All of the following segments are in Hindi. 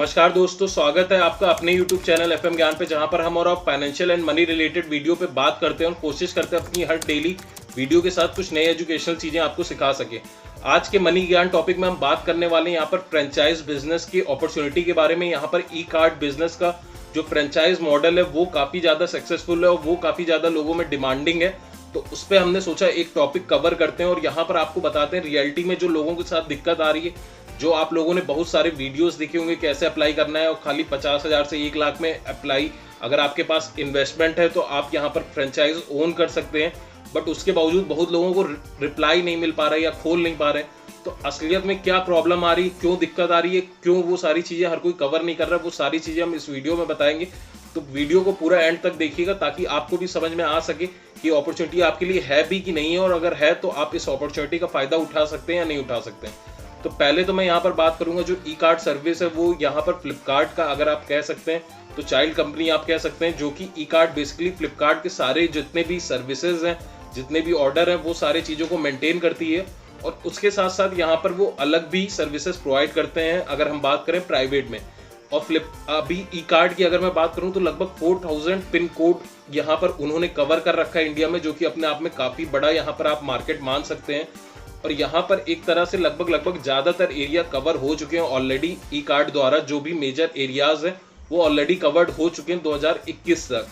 नमस्कार दोस्तों, स्वागत है आपका अपने YouTube चैनल FM ज्ञान पे, जहां पर हम और आप financial and money related video पे बात करते हैं और कोशिश करते हैं अपनी हर डेली वीडियो के साथ कुछ नई एजुकेशनल चीज़ें आपको सिखा सके। आज के मनी ज्ञान टॉपिक में हम बात करने वाले हैं यहाँ पर फ्रेंचाइज बिजनेस की अपॉर्चुनिटी के बारे में। यहाँ पर ई कार्ड बिजनेस का जो फ्रेंचाइज मॉडल है वो काफ़ी ज़्यादा सक्सेसफुल है और वो काफ़ी ज़्यादा लोगों में डिमांडिंग है। तो उस पर हमने सोचा एक टॉपिक कवर करते हैं और यहाँ पर आपको बताते हैं रियलिटी में जो लोगों के साथ दिक्कत आ रही है, जो आप लोगों ने बहुत सारे वीडियोस देखे होंगे कैसे अप्लाई करना है, और खाली 50,000 से 1 लाख में अप्लाई, अगर आपके पास इन्वेस्टमेंट है तो आप यहाँ पर फ्रेंचाइज ओन कर सकते हैं। बट उसके बावजूद बहुत लोगों को रिप्लाई नहीं मिल पा रहा है या खोल नहीं पा रहे। तो असलियत में क्या प्रॉब्लम आ रही है, क्यों दिक्कत आ रही है, क्यों वो सारी चीज़ें हर कोई कवर नहीं कर रहा है, वो सारी चीज़ें हम इस वीडियो में बताएंगे। तो वीडियो को पूरा एंड तक देखिएगा ताकि आपको भी समझ में आ सके कि अपॉर्चुनिटी आपके लिए है भी कि नहीं है, और अगर है तो आप इस अपॉर्चुनिटी का फायदा उठा सकते हैं या नहीं उठा सकते हैं। तो पहले तो मैं यहाँ पर बात करूंगा जो ई कार्ड सर्विस है वो यहाँ पर फ्लिपकार्ट का, अगर आप कह सकते हैं तो चाइल्ड कंपनी आप कह सकते हैं, जो कि ई कार्ड बेसिकली फ्लिपकार्ट के सारे जितने भी सर्विसेज हैं, जितने भी ऑर्डर हैं, वो सारे चीज़ों को मेंटेन करती है। और उसके साथ साथ यहाँ पर वो अलग भी सर्विसेज प्रोवाइड करते हैं अगर हम बात करें प्राइवेट में। और अभी ई कार्ड की अगर मैं बात करूं तो लगभग 4000 पिन कोड यहाँ पर उन्होंने कवर कर रखा है इंडिया में, जो कि अपने आप में काफ़ी बड़ा यहाँ पर आप मार्केट मान सकते हैं। और यहाँ पर एक तरह से लगभग ज़्यादातर एरिया कवर हो चुके हैं ऑलरेडी ई कार्ड द्वारा। जो भी मेजर एरियाज हैं वो ऑलरेडी कवर्ड हो चुके हैं 2021 तक।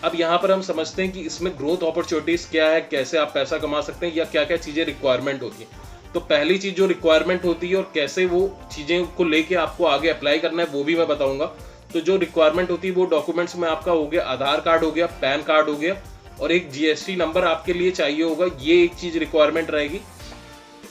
अब यहाँ पर हम समझते हैं कि इसमें ग्रोथ अपॉर्चुनिटीज़ क्या है, कैसे आप पैसा कमा सकते हैं, या क्या क्या चीज़ें रिक्वायरमेंट होती हैं। तो पहली चीज़ जो रिक्वायरमेंट होती है और कैसे वो चीज़ें को लेके आपको आगे अप्लाई करना है वो भी मैं बताऊंगा। तो जो रिक्वायरमेंट होती है वो डॉक्यूमेंट्स में आपका हो गया आधार कार्ड हो गया, पैन कार्ड हो गया, और एक GST नंबर आपके लिए चाहिए होगा। ये एक चीज़ रिक्वायरमेंट रहेगी।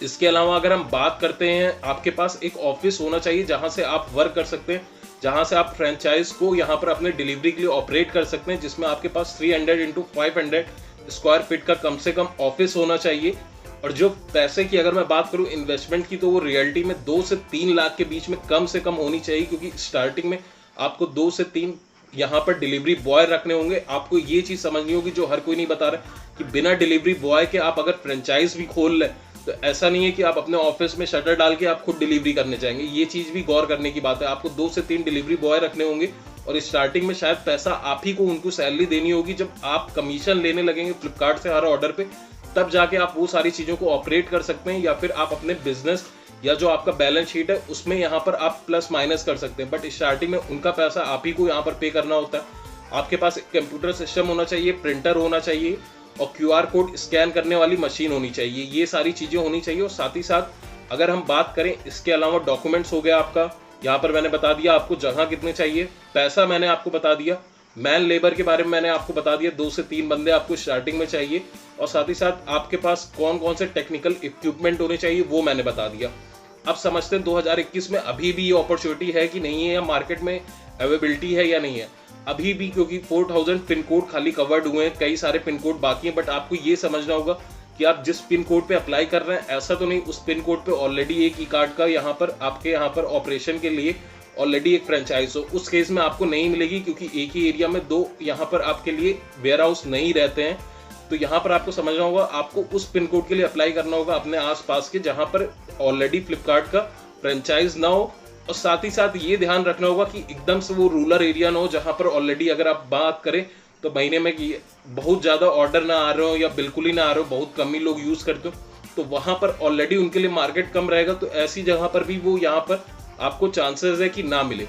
इसके अलावा अगर हम बात करते हैं, आपके पास एक ऑफिस होना चाहिए जहाँ से आप वर्क कर सकते हैं, जहाँ से आप फ्रेंचाइज को यहाँ पर अपने डिलीवरी के लिए ऑपरेट कर सकते हैं, जिसमें आपके पास 300 × 500 स्क्वायर फीट का कम से कम ऑफिस होना चाहिए। और जो पैसे की अगर मैं बात करूं इन्वेस्टमेंट की, तो वो रियलिटी में 2 से 3 लाख के बीच में कम से कम होनी चाहिए, क्योंकि स्टार्टिंग में आपको 2 से 3 यहाँ पर डिलीवरी बॉय रखने होंगे। आपको ये चीज़ समझनी होगी जो हर कोई नहीं बता रहा कि बिना डिलीवरी बॉय के आप अगर फ्रेंचाइज भी खोल लें तो ऐसा नहीं है कि आप अपने ऑफिस में शटर डाल के आप खुद डिलीवरी करने जाएंगे। ये चीज़ भी गौर करने की बात है। आपको 2 से 3 डिलीवरी बॉय रखने होंगे, और स्टार्टिंग में शायद पैसा आप ही को उनको सैलरी देनी होगी। जब आप कमीशन लेने लगेंगे फ्लिपकार्ट से हर ऑर्डर पे, तब जाके आप वो सारी चीज़ों को ऑपरेट कर सकते हैं, या फिर आप अपने बिजनेस या जो आपका बैलेंस शीट है उसमें यहाँ पर आप प्लस माइनस कर सकते हैं। बट स्टार्टिंग में उनका पैसा आप ही को यहाँ पर पे करना होता है। आपके पास एक कंप्यूटर सिस्टम होना चाहिए, प्रिंटर होना चाहिए, और QR कोड स्कैन करने वाली मशीन होनी चाहिए। ये सारी चीज़ें होनी चाहिए। और साथ ही साथ अगर हम बात करें इसके अलावा डॉक्यूमेंट्स हो गया आपका, यहाँ पर मैंने बता दिया आपको जगह कितने चाहिए, पैसा मैंने आपको बता दिया, मैन लेबर के बारे में मैंने आपको बता दिया, 2 से 3 बंदे आपको स्टार्टिंग में चाहिए, और साथ ही साथ आपके पास कौन कौन से टेक्निकल इक्विपमेंट होने चाहिए वो मैंने बता दिया। अब समझते हैं 2021 में अभी भी ये अपॉर्चुनिटी है कि नहीं है, या मार्केट में अवेलेबिलिटी है या नहीं है अभी भी, क्योंकि 4000 पिन कोड खाली कवर्ड हुए हैं, कई सारे पिन कोड बाकी हैं। बट आपको ये समझना होगा कि आप जिस पिन कोड पे अप्लाई कर रहे हैं, ऐसा तो नहीं उस पिन कोड पे ऑलरेडी एक ई कार्ड का यहाँ पर आपके यहाँ पर ऑपरेशन के लिए ऑलरेडी एक फ्रेंचाइज हो। उस केस में आपको नहीं मिलेगी, क्योंकि एक ही एरिया में 2 यहाँ पर आपके लिए वेयर हाउस नहीं रहते हैं। तो यहाँ पर आपको समझना होगा, आपको उस पिन कोड के लिए अप्लाई करना होगा अपने आसपास के, जहाँ पर ऑलरेडी फ्लिपकार्ट का फ्रेंचाइज ना हो। और साथ ही साथ ये ध्यान रखना होगा कि एकदम से वो रूरल एरिया ना हो, जहाँ पर ऑलरेडी अगर आप बात करें तो महीने में बहुत ज़्यादा ऑर्डर ना आ रहे हो, या बिल्कुल ही ना आ रहे हो, बहुत कम ही लोग यूज़ करते हो, तो वहाँ पर ऑलरेडी उनके लिए मार्केट कम रहेगा। तो ऐसी जगह पर भी वो यहाँ पर आपको चांसेस है कि ना मिले।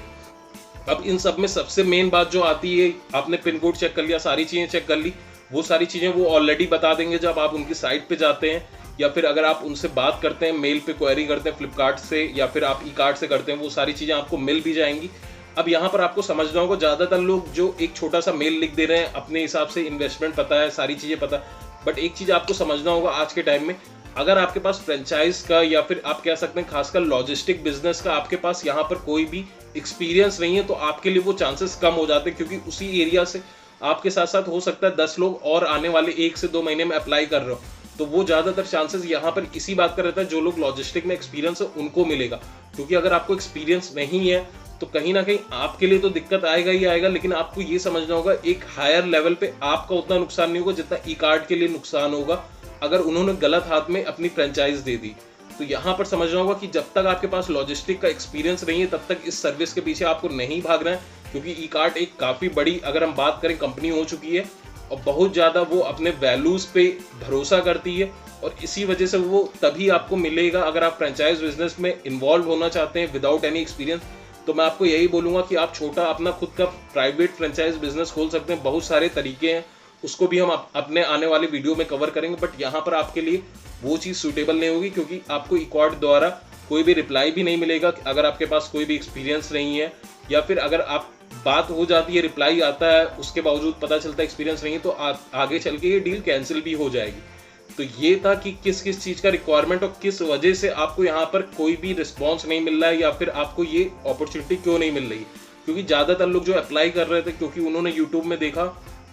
अब इन सब में सबसे मेन बात जो आती है, आपने पिन कोड चेक कर लिया, सारी चीज़ें चेक कर ली, वो सारी चीज़ें वो ऑलरेडी बता देंगे जब आप उनकी साइट पे जाते हैं, या फिर अगर आप उनसे बात करते हैं, मेल पे क्वेरी करते हैं फ्लिपकार्ट से, या फिर आप ई कार्ड से करते हैं, वो सारी चीज़ें आपको मिल भी जाएंगी। अब यहाँ पर आपको समझना होगा, ज़्यादातर लोग जो एक छोटा सा मेल लिख दे रहे हैं, अपने हिसाब से इन्वेस्टमेंट पता है, सारी चीज़ें पता है, बट एक चीज़ आपको समझना होगा आज के टाइम में, अगर आपके पास फ्रेंचाइज का या फिर आप कह सकते हैं खासकर लॉजिस्टिक बिजनेस का आपके पास यहाँ पर कोई भी एक्सपीरियंस नहीं है, तो आपके लिए वो चांसेस कम हो जाते हैं, क्योंकि उसी एरिया से आपके साथ साथ हो सकता है 10 लोग और आने वाले 1 से 2 महीने में अप्लाई कर रहे हो। तो वो ज़्यादातर चांसेस यहाँ पर इसी बात का रहता है, जो लोग लॉजिस्टिक में एक्सपीरियंस है उनको मिलेगा। क्योंकि अगर आपको एक्सपीरियंस नहीं है तो कहीं ना कहीं आपके लिए तो दिक्कत आएगा ही आएगा, लेकिन आपको ये समझना होगा एक हायर लेवल पे आपका उतना नुकसान नहीं होगा जितना ई कार्ड के लिए नुकसान होगा अगर उन्होंने गलत हाथ में अपनी फ्रेंचाइज दे दी। तो यहाँ पर समझना होगा कि जब तक आपके पास लॉजिस्टिक का एक्सपीरियंस नहीं है तब तक इस सर्विस के पीछे आपको नहीं भागना है, क्योंकि ई कार्ट एक काफ़ी बड़ी, अगर हम बात करें, कंपनी हो चुकी है और बहुत ज़्यादा वो अपने वैल्यूज़ पे भरोसा करती है, और इसी वजह से वो तभी आपको मिलेगा अगर आप फ्रेंचाइज बिजनेस में इन्वॉल्व होना चाहते हैं विदाउट एनी एक्सपीरियंस। तो मैं आपको यही बोलूँगा कि आप छोटा अपना खुद का प्राइवेट फ्रेंचाइज बिजनेस खोल सकते हैं। बहुत सारे तरीके हैं, उसको भी हम अपने आने वाले वीडियो में कवर करेंगे, बट यहाँ पर आपके लिए वो चीज़ सूटेबल नहीं होगी, क्योंकि आपको ई-कार्ट द्वारा कोई भी रिप्लाई भी नहीं मिलेगा अगर आपके पास कोई भी एक्सपीरियंस नहीं है, या फिर अगर आप बात हो जाती है, रिप्लाई आता है, उसके बावजूद पता चलता है एक्सपीरियंस नहीं है, तो आगे चल के ये डील कैंसिल भी हो जाएगी। तो ये था कि किस किस चीज़ का रिक्वायरमेंट और किस वजह से आपको यहाँ पर कोई भी रिस्पॉन्स नहीं मिल रहा है, या फिर आपको ये अपॉर्चुनिटी क्यों नहीं मिल रही। क्योंकि ज़्यादातर लोग जो अप्लाई कर रहे थे, क्योंकि उन्होंने यूट्यूब में देखा,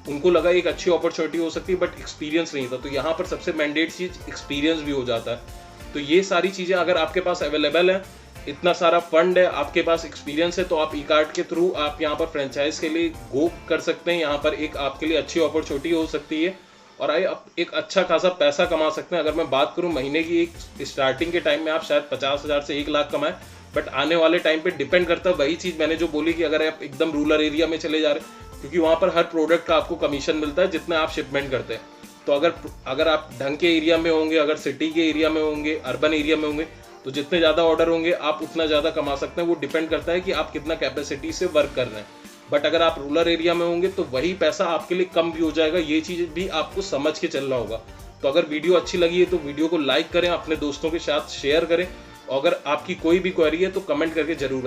उनको लगा एक अच्छी अपॉर्चुनिटी हो सकती है, बट एक्सपीरियंस नहीं था। तो यहाँ पर सबसे मैंडेट चीज़ एक्सपीरियंस भी हो जाता है। तो ये सारी चीज़ें अगर आपके पास अवेलेबल है, इतना सारा फंड है, आपके पास एक्सपीरियंस है, तो आप ई-कार्ट के थ्रू आप यहाँ पर फ्रेंचाइज के लिए गो कर सकते हैं। यहाँ पर एक आपके लिए अच्छी अपॉर्चुनिटी हो सकती है और आप एक अच्छा खासा पैसा कमा सकते हैं। अगर मैं बात करूँ महीने की, एक स्टार्टिंग के टाइम में आप शायद 50,000 से 1 लाख कमाएं, बट आने वाले टाइम पे डिपेंड करता है। वही चीज़ मैंने जो बोली कि अगर आप एकदम रूरल एरिया में चले जा रहे हैं, क्योंकि वहाँ पर हर प्रोडक्ट का आपको कमीशन मिलता है जितना आप शिपमेंट करते हैं। तो अगर आप ढंग के एरिया में होंगे, अगर सिटी के एरिया में होंगे, अर्बन एरिया में होंगे, तो जितने ज़्यादा ऑर्डर होंगे आप उतना ज़्यादा कमा सकते हैं। वो डिपेंड करता है कि आप कितना कैपेसिटी से वर्क कर रहे हैं। बट अगर आप रूरल एरिया में होंगे तो वही पैसा आपके लिए कम भी हो जाएगा। ये चीज़ भी आपको समझ के चलना होगा। तो अगर वीडियो अच्छी लगी है तो वीडियो को लाइक करें, अपने दोस्तों के साथ शेयर करें, और अगर आपकी कोई भी क्वेरी है तो कमेंट करके जरूर बताएं।